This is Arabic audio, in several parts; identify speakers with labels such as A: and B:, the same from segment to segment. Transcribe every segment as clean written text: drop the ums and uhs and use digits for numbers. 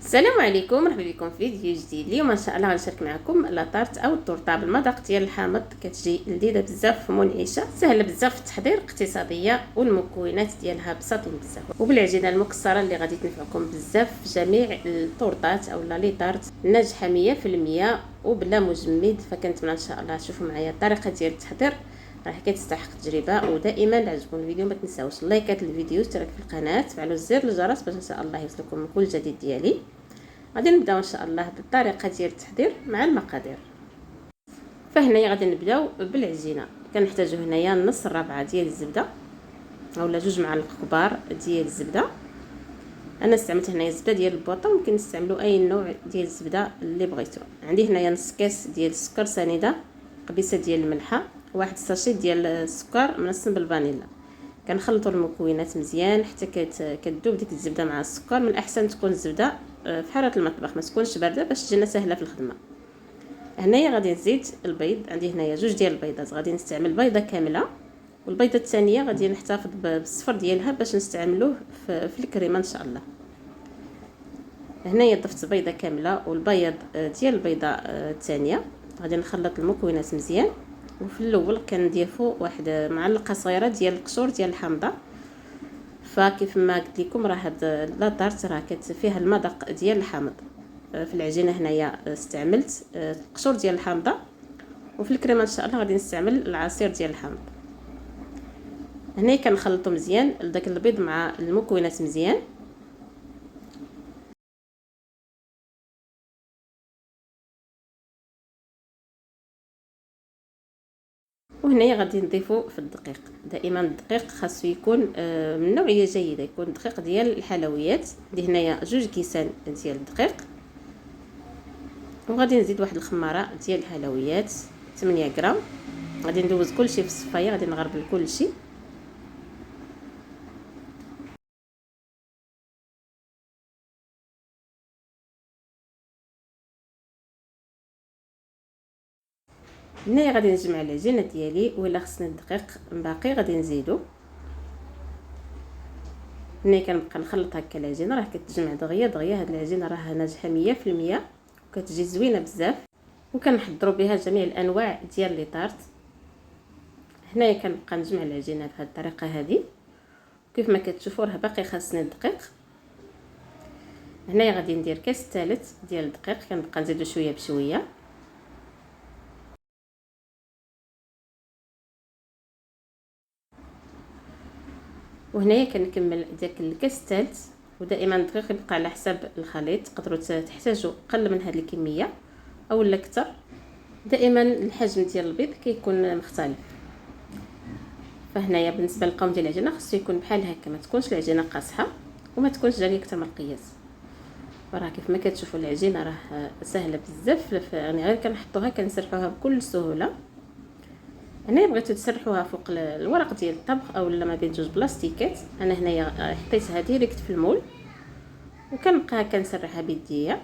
A: السلام عليكم، مرحبا بكم في فيديو جديد. اليوم ان شاء الله غنشارك معكم لاطارت او الطورطه بالمذاق ديال الحامض. كتجي لذيذه بزاف ومنعشه، سهله بزاف في التحضير، اقتصاديه، والمكونات ديالها بساطين بزاف، وبالعجينه المكسره اللي غادي تنفعكم بزاف في جميع الطورطات او ليطارت، ناجحه 100% وبلا مجمد. فكنتمنى ان شاء الله تشوفوا معايا الطريقه ديال التحضير، راه كتستحق التجربه. ودائما عجبكم الفيديو ما تنساوش لايكات الفيديو، اشتراك في القناه، تفعلوا زر الجرس باش ان شاء الله يوصلكم كل جديد ديالي. غادي نبداو ان شاء الله بالطريقه ديال التحضير مع المقادير. فهنايا غادي نبداو بالعجينه. كنحتاجو هنايا نص ربعه ديال الزبده اولا 2 معالق كبار ديال الزبده. انا استعملت هنايا الزبده ديال البوطه، ممكن تستعملوا اي نوع ديال الزبده اللي بغيتو. عندي هنايا نص كاس ديال السكر سنيده، قبيصه ديال الملحه، واحد الساشي ديال السكر منسم بالفانيلا. كنخلطوا المكونات مزيان حتى كتذوب ديك الزبده مع السكر. من الاحسن تكون الزبده في حراره المطبخ، ما تكونش بارده باش تجينا سهله في الخدمه. هنايا غادي نزيد البيض. عندي هنايا 2 ديال البيضات، غادي نستعمل بيضه كامله، والبيضه الثانيه غادي نحتفظ بالصفر ديالها باش نستعملوه في الكريمه ان شاء الله. هنايا ضفت بيضه كامله والبيض ديال البيضه الثانيه. غادي نخلط المكونات مزيان، وفي الاول كنضيفوا واحد معلقه صغيره ديال القشور ديال الحامضه. فكيف ما قلت لكم راه هاد لاطارت راه فيها المذاق ديال الحامض. في العجينه هنايا استعملت القشور ديال الحامضه، وفي الكريمه ان شاء الله غادي نستعمل العصير ديال الحامض. هنا كنخلطوا مزيان داك البيض مع المكونات مزيان. وهنايا غادي نضيفوا في الدقيق. دائما الدقيق خاصو يكون من نوعيه جيده، يكون دقيق ديال الحلويات. عندي هنايا 2 كيسان ديال الدقيق، وغادي نزيد واحد الخماره ديال الحلويات 8 غرام. غادي ندوز كلشي في الصفايه، غادي نغربل كلشي. هنايا غادي نجمع العجينه ديالي، ولا خصني الدقيق باقي غادي نزيدو. هنايا كنبقى نخلط هكا العجينه، راه كتجمع دغيا دغيا. هاد العجينه راه ناجحه 100% وكتجي زوينه بزاف، وكنحضروا بها جميع الانواع ديال لي طارت. هنايا كنبقى نجمع العجينه بهذه الطريقه هذه، كيف ما كتشوفوا راه باقي خاصني الدقيق. هنايا غادي ندير كاس ثالث ديال الدقيق، كنبقى نزيدو شويه بشويه. وهنايا كنكمل داك الكاس الثالث. ودائما الدقيق يبقى على حساب الخليط، تقدروا تحتاجوا اقل من هذه الكميه او لا اكثر. دائما الحجم ديال البيض كيكون مختلف. فهنايا بالنسبه للقوام ديال العجينه خصو يكون بحال هكا، ما تكونش العجينه قاصحه وما تكونش جاريه اكثر من القياس. وراه كيف ما كتشوفوا العجينه راه سهله بزاف، يعني غير كنحطوها كنسرحوها بكل سهوله. هنا بغيتو تسرحوها فوق الورق ديال الطبخ او ما بين 2 بلاستيكات. انا هنايا حطيتها ديريكت في المول، وكنبقى كنسرحها بيديا،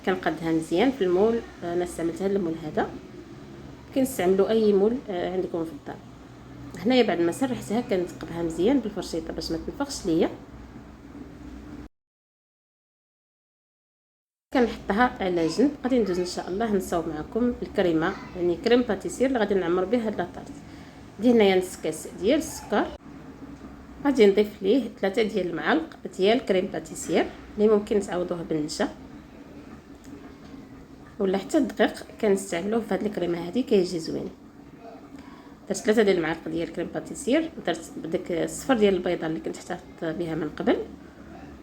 A: كنقدها مزيان في المول. انا استعملت هذا المول هذا، كنستعملوا اي مول عندكم في الدار. هنايا بعد ما سرحتها كنثقبها مزيان بالفرشيطه باش ما تنفخش ليا. كنحطها على جنب. غادي ندوز ان شاء الله نصاوب معكم الكريمه، يعني كريم باتيسير اللي غادي نعمر به هاد لاطارت. دي هنايا نص كاس ديال السكر، غادي نضيف ليه 3 ديال المعالق ديال كريم باتيسير اللي ممكن تعوضوه بالنشا ولا حتى الدقيق كنستعملوه في هاد الكريمه هذه، كيجي زوين. درت 3 ديال المعالق ديال كريم باتيسير، درت داك الصفر ديال البيضه اللي كنت احتفظت بها من قبل،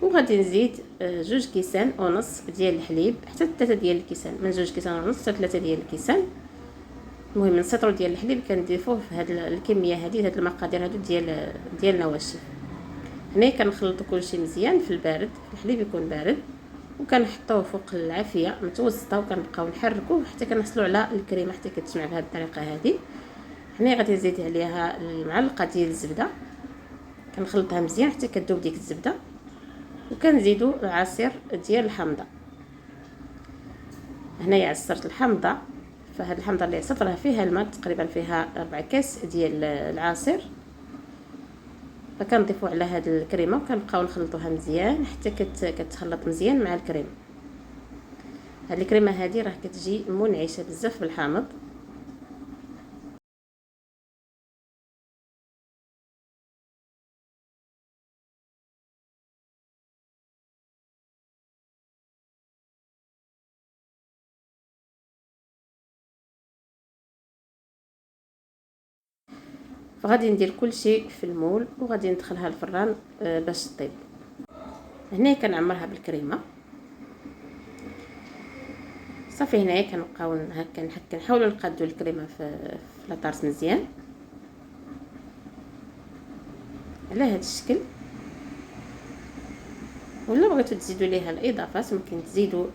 A: وغادي نزيد 2 كيسان ونص ديال الحليب، حتى 3 ديال الكيسان، من 2 كيسان ونص حتى 3 ديال الكيسان. المهم نص لتر ديال الحليب كنضيفوه في هاد الكميه هذه، هاد المقادير هادو ديال النواشف. هنا كنخلطوا كلشي مزيان في البارد، الحليب يكون بارد، وكنحطوه فوق العافيه متوسطه، وكنبقاو نحركوه حتى كنحصلوا على الكريمه حتى كتجمع بهذه الطريقه هذه. هنا غادي نزيد عليها المعلقه ديال الزبده، كنخلطها مزيان حتى كتذوب ديك الزبده، وكنزيدوا العصير ديال الحامضه. هنايا عصرت الحامضه، فهاد الحامضه اللي عصرت راه فيها الماء، تقريبا فيها 4 كاس ديال العصير. فكنضيفو على هاد الكريمه وكنبقاو نخلطوها مزيان حتى كتخلط مزيان مع الكريمه. هاد الكريمه هادي راه كتجي منعشه بزاف بالحامض. فغادي ندير كلشي في المول وغادي ندخلها الفران باش طيب. هنا كنعمرها بالكريمه صافي. هنايا كنبقاو هكا كنحاولوا نقادو الكريمه في لاطارت مزيان على هذا الشكل. ولا بغيتو تزيدوا ليها الاضافات ممكن تزيدوا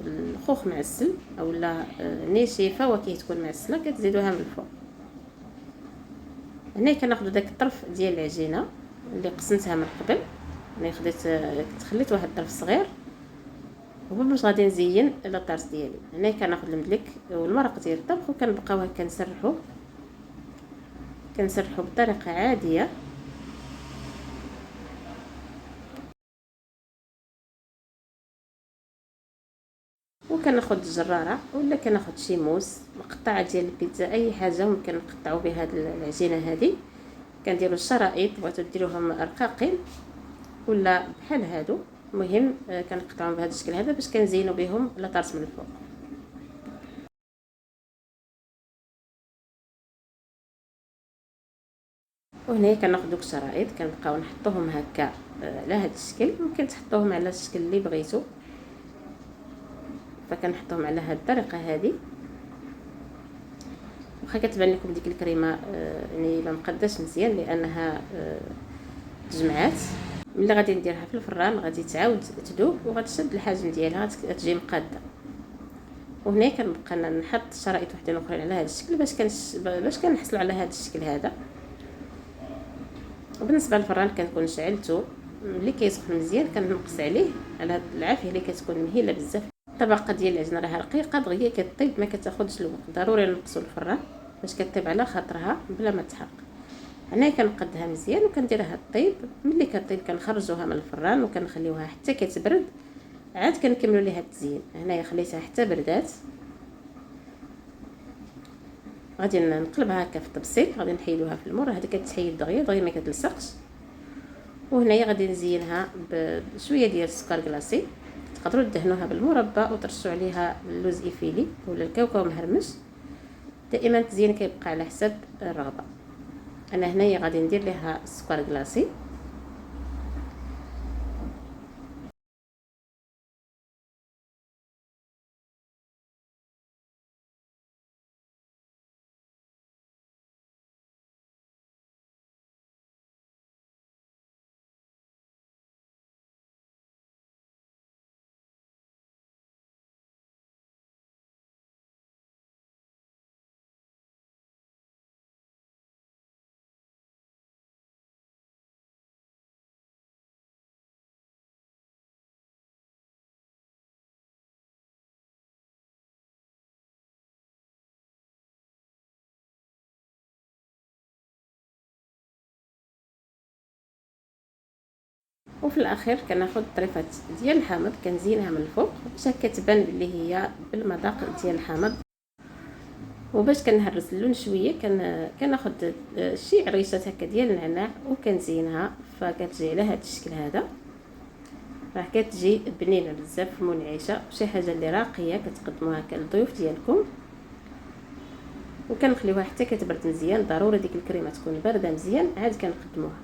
A: الخوخ معسل اولا نشا فواكه تكون معسله كتزيدوها من الفوق. هنا كناخذ داك الطرف ديال العجينه اللي قسمتها من قبل، انا خليت واحد الطرف صغير وباش غادي نزين لاطارت ديالي. هنا كناخذ المدلك والمرق ديال الطبخ وكنبقاو هكا كنسرحو بطريقه عاديه. وكناخذ الجراره ولا كناخذ شي موس مقطعه ديال البيتزا، اي حاجه ممكن نقطعوا بها العجينه هذه. كنديروا الشرائط بغيتو ديروهم رقاقين ولا بحال هادو، المهم كنقطعوهم بهذا الشكل هذا باش كنزينوا بهم لاطارت من الفوق. وهنا كناخذ دوك الشرائط كنبقاو نحطوهم هكا على هذا الشكل. ممكن تحطوهم على الشكل اللي بغيتو، فكنحطوهم على هذه الطريقه هذه. واخا كتبان لكم ديك الكريمه يعني ما مقداش مزيان لانها تجمعات، ملي غادي نديرها في الفران غادي تعاود تذوب وغتشد الحجم ديالها تجي مقاده. وهنا كنبقى نحط شرائط وحدين اخرين على هذا الشكل باش كنحصلوا على هذا الشكل هذا. وبالنسبه للفران كنكون شعلته ملي كيسخن مزيان كنقص عليه على العافيه اللي كتكون مهيله بزاف. الطبقه ديال العجينه راها رقيقه دغيا كطيب ما كتاخذش الوقت، ضروري نقصوا الفران باش كطيب على خاطرها بلا ما تحرق. هنا كنقدها مزيان وكنديرها طيب. ملي كطيب كنخرجوها من الفران وكنخليوها حتى كتبرد، عاد كنكملوا ليها التزيين. هنايا خليتها حتى بردات، غادي نقلبها هكا في الطبسيل، غادي نحيدوها في المور هذه كتحيد دغيا ما كتلصقش. وهنايا غادي نزينها بشويه ديال السكر كلاصي، تقدروا تدهنوها بالمربى وترشوا عليها اللوز ايفيلي ولا الكاوكاو مهرمش. دائما التزيين كيبقى على حسب الرغبه. انا هنايا غادي ندير ليها السكر كلاصي. وفي الاخير كناخذ طريفات ديال الحامض كنزينها من الفوق باش كتبان بلي هي بالمذاق ديال الحامض. وباش كنهرس اللون شويه كناخذ شي عريشات هكا ديال النعناع وكنزينها، فكتجي على هذا الشكل هذا. راه كتجي بنينه بزاف منعشه، شي حاجه اللي راقيه كتقدموها هكا للضيوف ديالكم. وكنخليوها حتى كتبرد مزيان، ضروري ديك الكريمه تكون بارده مزيان عاد كنقدموها.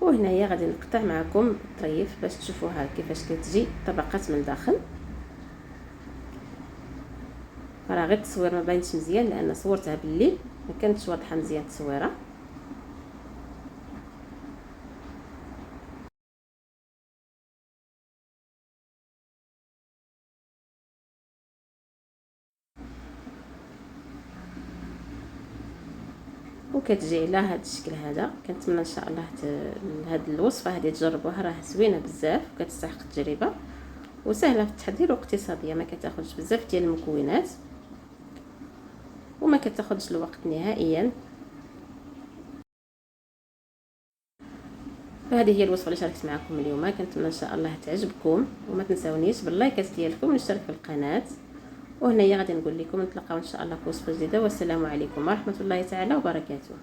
A: وهنايا غادي نقطع معكم الطريف باش تشوفوها كيفاش كتجي طبقات من الداخل. راه غير التصوير ما باينش مزيان لان صورتها بالليل ما كانتش واضحه مزيان التصويره. وكتجي على هذا الشكل هذا. كنتمنى ان شاء الله هذه الوصفه هذه تجربوها، راه زوينه بزاف وكتستحق التجربه وسهله في التحضير واقتصاديه، ما كتاخذش بزاف ديال المكونات وما كتاخذش الوقت نهائيا. فهذه هي الوصفه اللي شاركت معكم اليوم، كنتمنى ان شاء الله تعجبكم وما تنساونيش باللايكات ديالكم والاشتراك في القناه. وهنايا غادي نقول لكم نتلاقاو ان شاء الله في وصفه جديده، والسلام عليكم ورحمه الله تعالى وبركاته.